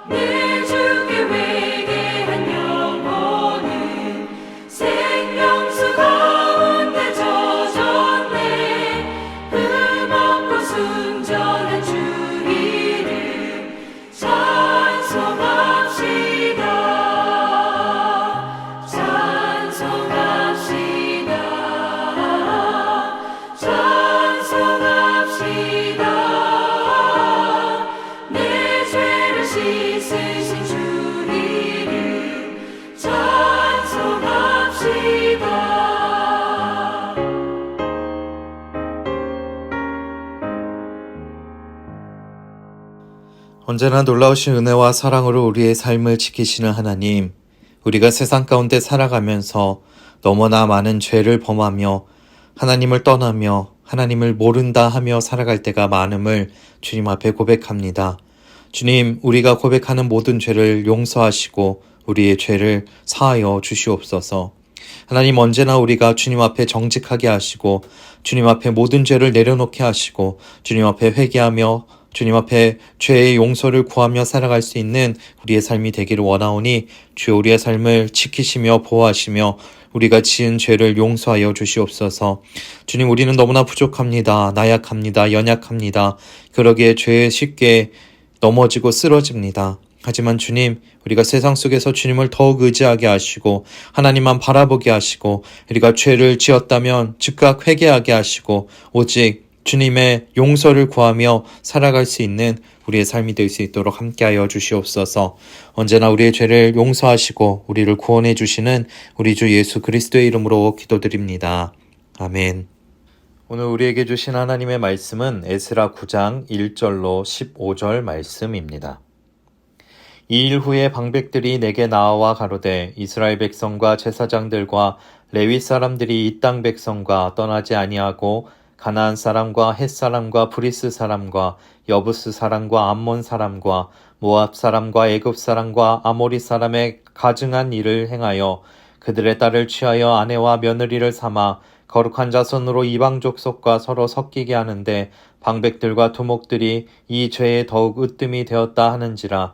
내 주께 회개한 영혼은 생명수 가운데 젖었네. 흠없고 순전한 주 이름 찬송합시다. 찬송합시다. 내 죄를 씻으신 주 이름 찬송합시다. 언제나 놀라우신 은혜와 사랑으로 우리의 삶을 지키시는 하나님, 우리가 세상 가운데 살아가면서 너무나 많은 죄를 범하며 하나님을 떠나며 하나님을 모른다 하며 살아갈 때가 많음을 주님 앞에 고백합니다. 주님, 우리가 고백하는 모든 죄를 용서하시고 우리의 죄를 사하여 주시옵소서. 하나님, 언제나 우리가 주님 앞에 정직하게 하시고 주님 앞에 모든 죄를 내려놓게 하시고 주님 앞에 회개하며 주님 앞에 죄의 용서를 구하며 살아갈 수 있는 우리의 삶이 되기를 원하오니 주여 우리의 삶을 지키시며 보호하시며 우리가 지은 죄를 용서하여 주시옵소서. 주님, 우리는 너무나 부족합니다. 나약합니다. 연약합니다. 그러기에 죄에 쉽게 넘어지고 쓰러집니다. 하지만 주님, 우리가 세상 속에서 주님을 더욱 의지하게 하시고 하나님만 바라보게 하시고 우리가 죄를 지었다면 즉각 회개하게 하시고 오직 주님의 용서를 구하며 살아갈 수 있는 우리의 삶이 될 수 있도록 함께하여 주시옵소서. 언제나 우리의 죄를 용서하시고 우리를 구원해 주시는 우리 주 예수 그리스도의 이름으로 기도드립니다. 아멘. 오늘 우리에게 주신 하나님의 말씀은 에스라 9장 1절로 15절 말씀입니다. 이 일 후에 방백들이 내게 나와 가로되 이스라엘 백성과 제사장들과 레위 사람들이 이 땅 백성과 떠나지 아니하고 가나안 사람과 헷 사람과 브리스 사람과 여부스 사람과 암몬 사람과 모압 사람과 애굽 사람과 아모리 사람의 가증한 일을 행하여 그들의 딸을 취하여 아내와 며느리를 삼아 거룩한 자손으로 이방 족속과 서로 섞이게 하는데 방백들과 두목들이 이 죄에 더욱 으뜸이 되었다 하는지라.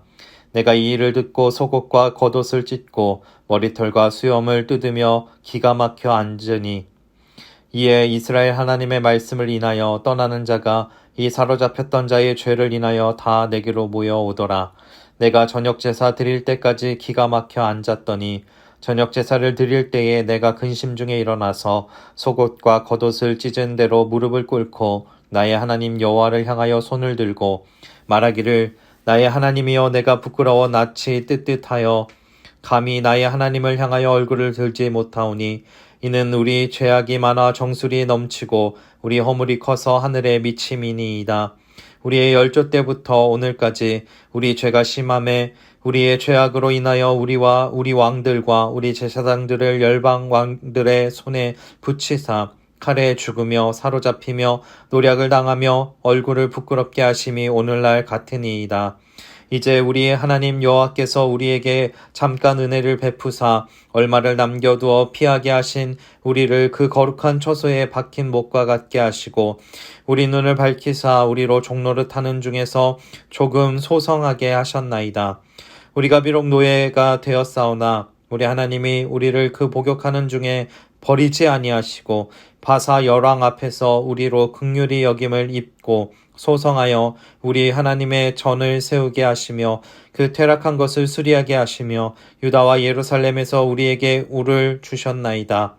내가 이 일을 듣고 속옷과 겉옷을 찢고 머리털과 수염을 뜯으며 기가 막혀 앉으니 이에 이스라엘 하나님의 말씀을 인하여 떠나는 자가 이 사로잡혔던 자의 죄를 인하여 다 내게로 모여오더라. 내가 저녁 제사 드릴 때까지 기가 막혀 앉았더니 저녁 제사를 드릴 때에 내가 근심 중에 일어나서 속옷과 겉옷을 찢은 대로 무릎을 꿇고 나의 하나님 여호와를 향하여 손을 들고 말하기를 나의 하나님이여 내가 부끄러워 낯이 뜨뜻하여 감히 나의 하나님을 향하여 얼굴을 들지 못하오니 이는 우리 죄악이 많아 정수리 넘치고 우리 허물이 커서 하늘에 미침이니이다. 우리의 열조 때부터 오늘까지 우리 죄가 심함에 우리의 죄악으로 인하여 우리와 우리 왕들과 우리 제사장들을 열방 왕들의 손에 붙이사 칼에 죽으며 사로잡히며 노략을 당하며 얼굴을 부끄럽게 하심이 오늘날 같으니이다. 이제 우리의 하나님 여호와께서 우리에게 잠깐 은혜를 베푸사 얼마를 남겨두어 피하게 하신 우리를 그 거룩한 처소에 박힌 목과 같게 하시고 우리 눈을 밝히사 우리로 종로를 타는 중에서 조금 소성하게 하셨나이다. 우리가 비록 노예가 되었사오나 우리 하나님이 우리를 그 복역하는 중에 버리지 아니하시고 바사 열왕 앞에서 우리로 긍휼히 여김을 입고 소성하여 우리 하나님의 전을 세우게 하시며 그 퇴락한 것을 수리하게 하시며 유다와 예루살렘에서 우리에게 우를 주셨나이다.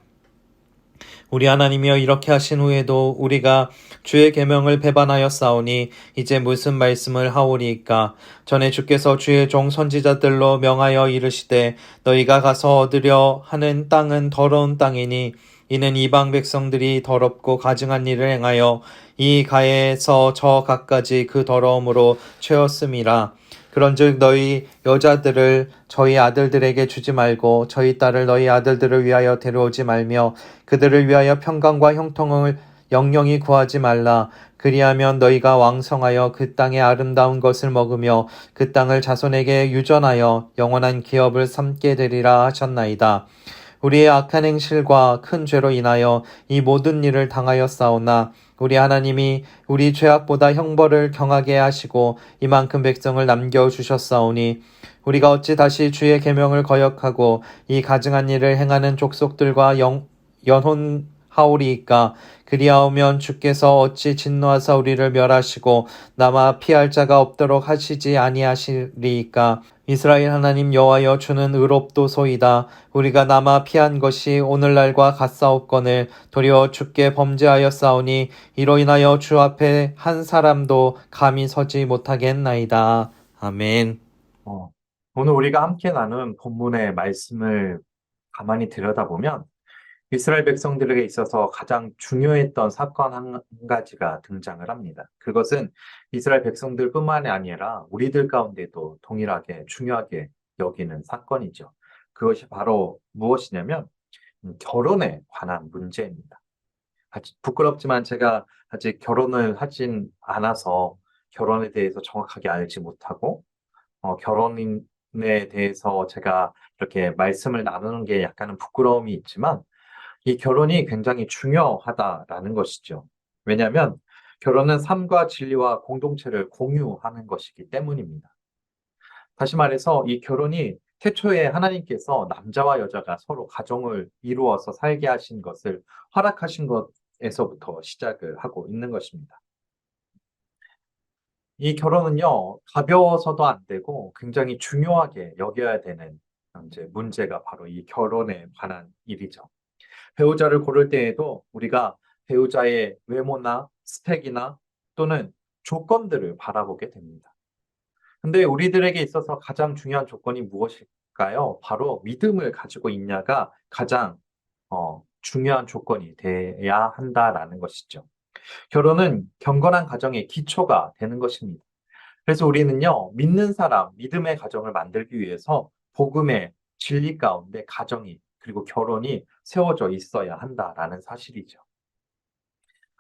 우리 하나님이여 이렇게 하신 후에도 우리가 주의 계명을 배반하였사오니 이제 무슨 말씀을 하오리이까. 전에 주께서 주의 종 선지자들로 명하여 이르시되 너희가 가서 얻으려 하는 땅은 더러운 땅이니 이는 이방 백성들이 더럽고 가증한 일을 행하여 이 가에서 저 가까지 그 더러움으로 채웠음이라. 그런즉 너희 여자들을 저희 아들들에게 주지 말고 저희 딸을 너희 아들들을 위하여 데려오지 말며 그들을 위하여 평강과 형통을 영영히 구하지 말라. 그리하면 너희가 왕성하여 그 땅의 아름다운 것을 먹으며 그 땅을 자손에게 유전하여 영원한 기업을 삼게 되리라 하셨나이다. 우리의 악한 행실과 큰 죄로 인하여 이 모든 일을 당하였사오나 우리 하나님이 우리 죄악보다 형벌을 경하게 하시고 이만큼 백성을 남겨주셨사오니 우리가 어찌 다시 주의 계명을 거역하고 이 가증한 일을 행하는 족속들과 연혼하오리이까. 그리하오면 주께서 어찌 진노하사 우리를 멸하시고 남아 피할 자가 없도록 하시지 아니하시리이까. 이스라엘 하나님 여호와여, 주는 의롭도소이다. 우리가 남아 피한 것이 오늘날과 같사옵거늘 도리어 주께 범죄하였사오니 이로 인하여 주 앞에 한 사람도 감히 서지 못하겠나이다. 아멘. 오늘 우리가 함께 나눈 본문의 말씀을 가만히 들여다보면 이스라엘 백성들에게 있어서 가장 중요했던 사건 한 가지가 등장을 합니다. 그것은 이스라엘 백성들뿐만이 아니라 우리들 가운데도 동일하게 중요하게 여기는 사건이죠. 그것이 바로 무엇이냐면 결혼에 관한 문제입니다. 부끄럽지만 제가 아직 결혼을 하진 않아서 결혼에 대해서 정확하게 알지 못하고 결혼에 대해서 제가 이렇게 말씀을 나누는 게 약간은 부끄러움이 있지만 이 결혼이 굉장히 중요하다라는 것이죠. 왜냐하면 결혼은 삶과 진리와 공동체를 공유하는 것이기 때문입니다. 다시 말해서 이 결혼이 태초에 하나님께서 남자와 여자가 서로 가정을 이루어서 살게 하신 것을 허락하신 것에서부터 시작을 하고 있는 것입니다. 이 결혼은요, 가벼워서도 안 되고 굉장히 중요하게 여겨야 되는 이제 문제가 바로 이 결혼에 관한 일이죠. 배우자를 고를 때에도 우리가 배우자의 외모나 스펙이나 또는 조건들을 바라보게 됩니다. 근데 우리들에게 있어서 가장 중요한 조건이 무엇일까요? 바로 믿음을 가지고 있냐가 가장 중요한 조건이 돼야 한다라는 것이죠. 결혼은 경건한 가정의 기초가 되는 것입니다. 그래서 우리는요, 믿는 사람, 믿음의 가정을 만들기 위해서 복음의 진리 가운데 가정이 그리고 결혼이 세워져 있어야 한다라는 사실이죠.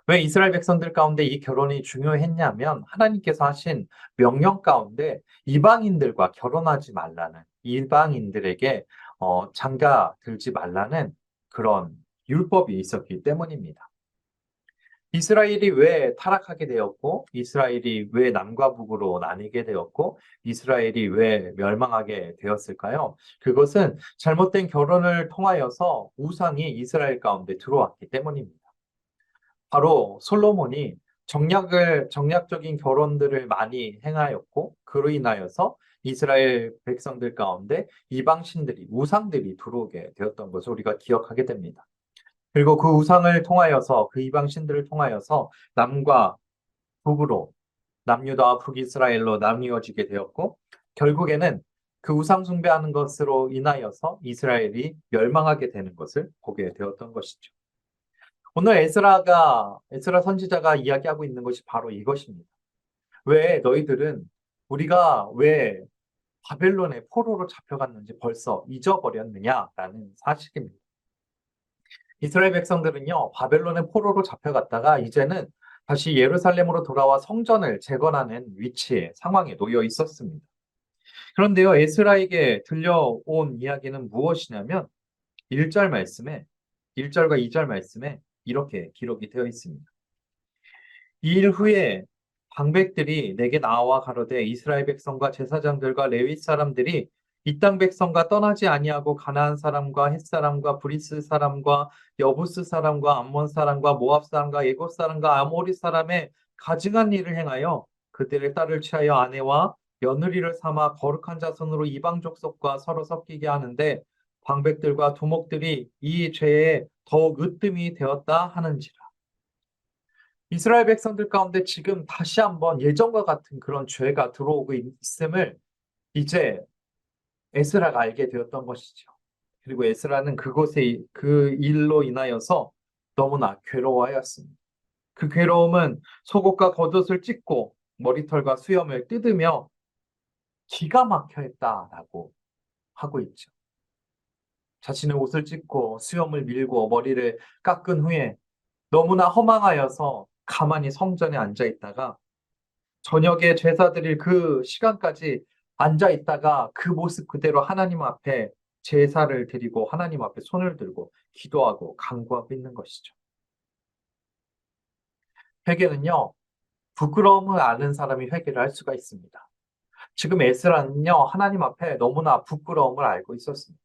왜 이스라엘 백성들 가운데 이 결혼이 중요했냐면 하나님께서 하신 명령 가운데 이방인들과 결혼하지 말라는, 이방인들에게 장가 들지 말라는 그런 율법이 있었기 때문입니다. 이스라엘이 왜 타락하게 되었고, 이스라엘이 왜 남과 북으로 나뉘게 되었고, 이스라엘이 왜 멸망하게 되었을까요? 그것은 잘못된 결혼을 통하여서 우상이 이스라엘 가운데 들어왔기 때문입니다. 바로 솔로몬이 정략적인 결혼들을 많이 행하였고, 그로 인하여서 이스라엘 백성들 가운데 이방신들이, 우상들이 들어오게 되었던 것을 우리가 기억하게 됩니다. 그리고 그 우상을 통하여서 그 이방 신들을 통하여서 남과 북으로 남유다와 북이스라엘로 나뉘어지게 되었고 결국에는 그 우상 숭배하는 것으로 인하여서 이스라엘이 멸망하게 되는 것을 보게 되었던 것이죠. 오늘 에스라 선지자가 이야기하고 있는 것이 바로 이것입니다. 왜 너희들은 우리가 왜 바벨론의 포로로 잡혀갔는지 벌써 잊어버렸느냐라는 사실입니다. 이스라엘 백성들은요, 바벨론의 포로로 잡혀갔다가 이제는 다시 예루살렘으로 돌아와 성전을 재건하는 위치에, 상황에 놓여 있었습니다. 그런데요, 에스라에게 들려온 이야기는 무엇이냐면 1절 말씀에, 1절과 2절 말씀에 이렇게 기록이 되어 있습니다. 이 일 후에 방백들이 내게 나와 가로되 이스라엘 백성과 제사장들과 레위 사람들이 이 땅 백성과 떠나지 아니하고 가나안 사람과 헷 사람과 브리스 사람과 여부스 사람과 암몬 사람과 모압 사람과 예곱 사람과 아모리 사람의 가증한 일을 행하여 그들의 딸을 취하여 아내와 며느리를 삼아 거룩한 자손으로 이방 족속과 서로 섞이게 하는데 방백들과 두목들이 이 죄에 더욱 으뜸이 되었다 하는지라. 이스라엘 백성들 가운데 지금 다시 한번 예전과 같은 그런 죄가 들어오고 있음을 이제 에스라가 알게 되었던 것이죠. 그리고 에스라는 그곳에 그 일로 인하여서 너무나 괴로워하였습니다. 그 괴로움은 속옷과 겉옷을 찢고 머리털과 수염을 뜯으며 기가 막혀 했다라고 하고 있죠. 자신의 옷을 찢고 수염을 밀고 머리를 깎은 후에 너무나 허망하여서 가만히 성전에 앉아 있다가 저녁에 제사 드릴 그 시간까지 앉아 있다가 그 모습 그대로 하나님 앞에 제사를 드리고 하나님 앞에 손을 들고 기도하고 간구하고 있는 것이죠. 회개는요, 부끄러움을 아는 사람이 회개를 할 수가 있습니다. 지금 에스라는요, 하나님 앞에 너무나 부끄러움을 알고 있었습니다.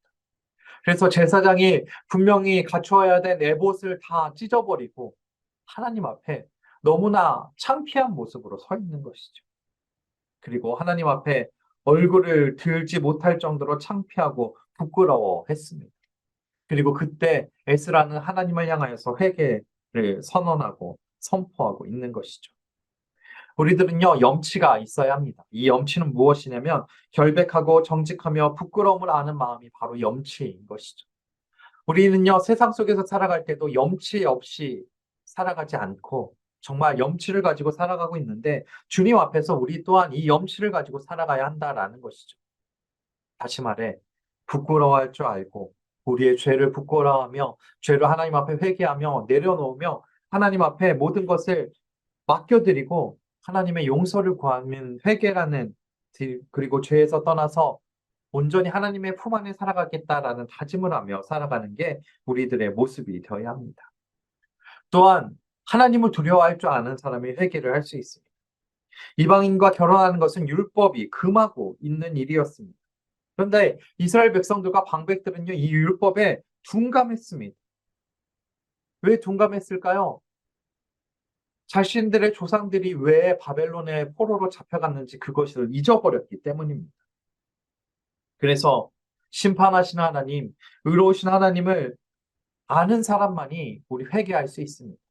그래서 제사장이 분명히 갖추어야 된 에봇을 다 찢어버리고 하나님 앞에 너무나 창피한 모습으로 서 있는 것이죠. 그리고 하나님 앞에 얼굴을 들지 못할 정도로 창피하고 부끄러워했습니다. 그리고 그때 에스라는 하나님을 향하여서 회개를 선언하고 선포하고 있는 것이죠. 우리들은요, 염치가 있어야 합니다. 이 염치는 무엇이냐면 결백하고 정직하며 부끄러움을 아는 마음이 바로 염치인 것이죠. 우리는요, 세상 속에서 살아갈 때도 염치 없이 살아가지 않고 정말 염치를 가지고 살아가고 있는데 주님 앞에서 우리 또한 이 염치를 가지고 살아가야 한다라는 것이죠. 다시 말해, 부끄러워할 줄 알고 우리의 죄를 부끄러워하며 죄를 하나님 앞에 회개하며 내려놓으며 하나님 앞에 모든 것을 맡겨드리고 하나님의 용서를 구하는 회개라는 그리고 죄에서 떠나서 온전히 하나님의 품 안에 살아가겠다라는 다짐을 하며 살아가는 게 우리들의 모습이 되어야 합니다. 또한 하나님을 두려워할 줄 아는 사람이 회개를 할 수 있습니다. 이방인과 결혼하는 것은 율법이 금하고 있는 일이었습니다. 그런데 이스라엘 백성들과 방백들은요, 이 율법에 둔감했습니다. 왜 둔감했을까요? 자신들의 조상들이 왜 바벨론의 포로로 잡혀갔는지 그것을 잊어버렸기 때문입니다. 그래서 심판하신 하나님, 의로우신 하나님을 아는 사람만이 우리 회개할 수 있습니다.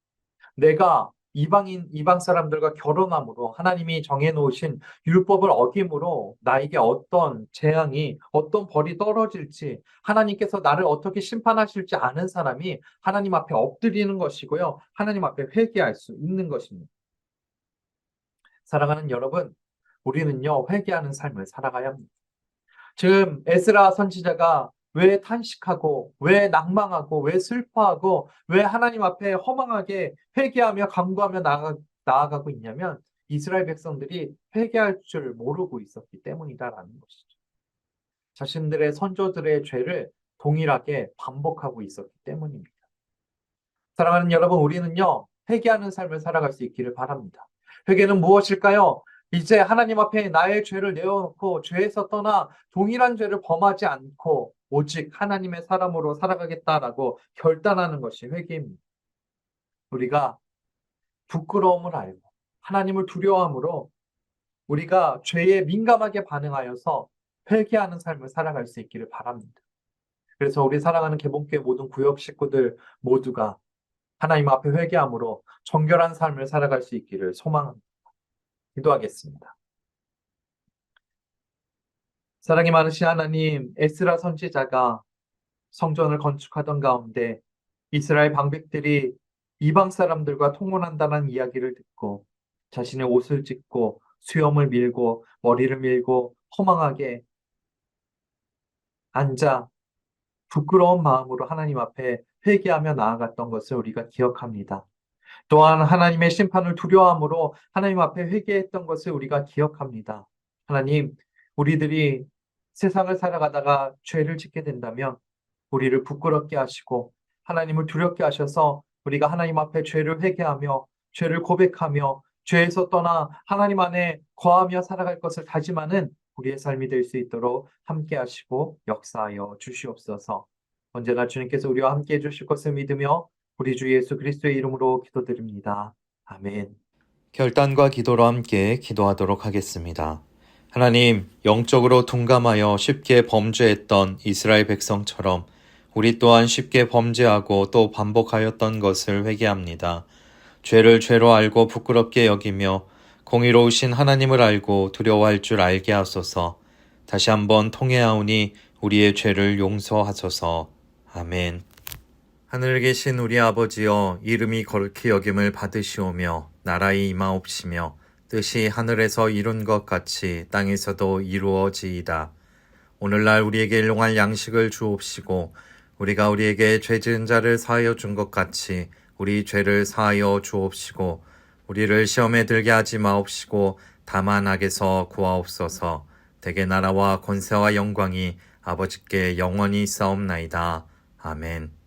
내가 이방 사람들과 결혼함으로 하나님이 정해놓으신 율법을 어김으로 나에게 어떤 재앙이, 어떤 벌이 떨어질지, 하나님께서 나를 어떻게 심판하실지 아는 사람이 하나님 앞에 엎드리는 것이고요. 하나님 앞에 회개할 수 있는 것입니다. 사랑하는 여러분, 우리는요, 회개하는 삶을 살아가야 합니다. 지금 에스라 선지자가 왜 탄식하고 왜 낭망하고 왜 슬퍼하고 왜 하나님 앞에 허망하게 회개하며 간구하며 나아가고 있냐면 이스라엘 백성들이 회개할 줄 모르고 있었기 때문이다라는 것이죠. 자신들의 선조들의 죄를 동일하게 반복하고 있었기 때문입니다. 사랑하는 여러분, 우리는요, 회개하는 삶을 살아갈 수 있기를 바랍니다. 회개는 무엇일까요? 이제 하나님 앞에 나의 죄를 내어놓고 죄에서 떠나 동일한 죄를 범하지 않고 오직 하나님의 사람으로 살아가겠다라고 결단하는 것이 회개입니다. 우리가 부끄러움을 알고 하나님을 두려워함으로 우리가 죄에 민감하게 반응하여서 회개하는 삶을 살아갈 수 있기를 바랍니다. 그래서 우리 사랑하는 개봉교회 모든 구역 식구들 모두가 하나님 앞에 회개함으로 정결한 삶을 살아갈 수 있기를 소망합니다. 기도하겠습니다. 사랑이 많으신 하나님, 에스라 선지자가 성전을 건축하던 가운데 이스라엘 방백들이 이방 사람들과 통혼한다는 이야기를 듣고 자신의 옷을 찢고 수염을 밀고 머리를 밀고 허망하게 앉아 부끄러운 마음으로 하나님 앞에 회개하며 나아갔던 것을 우리가 기억합니다. 또한 하나님의 심판을 두려워함으로 하나님 앞에 회개했던 것을 우리가 기억합니다. 하나님, 우리들이 세상을 살아가다가 죄를 짓게 된다면 우리를 부끄럽게 하시고 하나님을 두렵게 하셔서 우리가 하나님 앞에 죄를 회개하며 죄를 고백하며 죄에서 떠나 하나님 안에 거하며 살아갈 것을 다짐하는 우리의 삶이 될 수 있도록 함께 하시고 역사하여 주시옵소서. 언제나 주님께서 우리와 함께 해주실 것을 믿으며 우리 주 예수 그리스도의 이름으로 기도드립니다. 아멘. 결단과 기도로 함께 기도하도록 하겠습니다. 하나님, 영적으로 둔감하여 쉽게 범죄했던 이스라엘 백성처럼 우리 또한 쉽게 범죄하고 또 반복하였던 것을 회개합니다. 죄를 죄로 알고 부끄럽게 여기며 공의로우신 하나님을 알고 두려워할 줄 알게 하소서. 다시 한번 통회하오니 우리의 죄를 용서하소서. 아멘. 하늘에 계신 우리 아버지여, 이름이 거룩히 여김을 받으시오며 나라의 임하옵시며 뜻이 하늘에서 이룬 것 같이 땅에서도 이루어지이다. 오늘날 우리에게 일용할 양식을 주옵시고 우리가 우리에게 죄 지은 자를 사하여 준 것 같이 우리 죄를 사하여 주옵시고 우리를 시험에 들게 하지 마옵시고 다만 악에서 구하옵소서. 대개 나라와 권세와 영광이 아버지께 영원히 싸움나이다. 아멘.